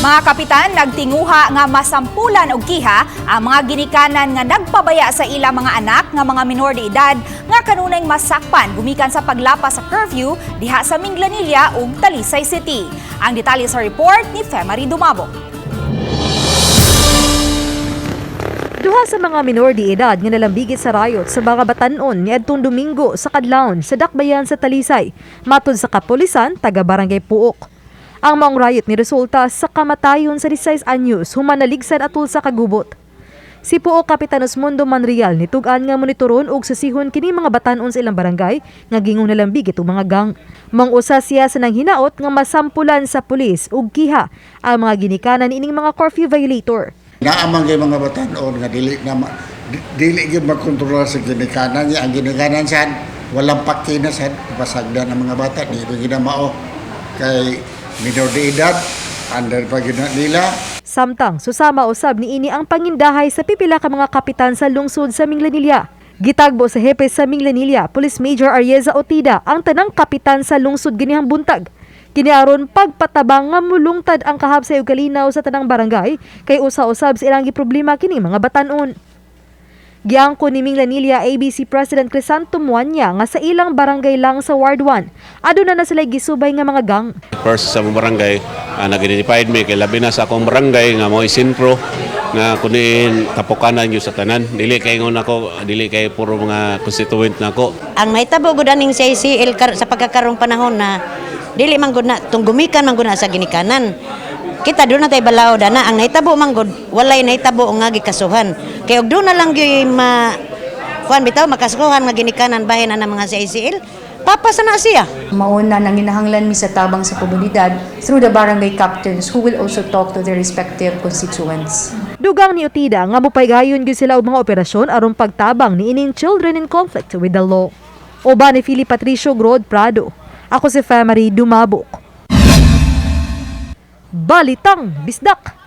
Mga kapitan, nagtinguha nga masampulan og kiha ang mga ginikanan nga nagpabaya sa ilang mga anak nga mga minor de edad nga kanunay masakpan gumikan sa paglapas sa curfew diha sa Minglanilla ug Talisay City. Ang detalye sa report ni Femari Dumabo. Duha sa mga minor de edad nga nalambigit sa rayot sa mga batan-on niadtong Domingo sa kadlawon sa Dakbayan sa Talisay, matud sa kapulisan taga Barangay Puok. Ang maong riot ni resulta sa kamatayon sa 16 anyos human naligsan atul sa kagubot. Si Puok Kapitan Osmundo Manrial nitugan nga monitoron og sasihon kini mga batan-on sa ilang barangay nga gingong nalambig itong mga gang. Mang usa siya sa nang hinaot nga masampulan sa pulis og kiha ang mga ginikanan ining mga curfew violator. Naamang kay mga batan-on nga dili gyud magkontrol sa ginikanan niya. Ang ginikanan siyan walang pakina sa pasagdan ng mga bata di ginamao kay minor de edad, under pa nila. Samtang susama usab niini ang pangindahay sa pipila ka mga kapitan sa lungsod sa Minglanilla. Gitagbo sa hepe sa Minglanilla, Police Major Arieza Otida ang tanang kapitan sa lungsod ginihang buntag. Kiniaron pagpatabang nga mulungtad ang kahabsay ug kalinaw sa tanang barangay kay usa-usab sa ilang giproblema kini mga batan-on. Giangko ni Minglanilla ABC President Crisanto Muanya nga sa ilang barangay lang sa Ward 1, aduna na sila gisubay nga mga gang. First sa mga barangay, nag-identified me kay labi na sa akong barangay nga mo isinpro nga kunin tapukanan yung sa tanan. Dili kay ngon ako, dili kay puro mga constituent nako. Ang mahitabo gud aning CICL sa pagkakarong panahon na dili man gud na tunggumikan man gud na sa ginikanan. Kita doon na tayo balaod na ang nahitabo manggod walay nahitabo nga gikasuhan kay og doon na lang gyud kuan bitaw makasuhan nga ginikanan bahin na mga CICL papasa na siya. Mauna nang ginahanglan mi sa tabang sa komunidad through the barangay captains who will also talk to their respective constituents. Dugang ni Otida nga mopaygayon gyud sila og mga operasyon aron pagtabang ni ining children in conflict with the law. Oba ni Philip Patricio Grod Prado. Ako si Femari Dumabok. Balitang Bisdak.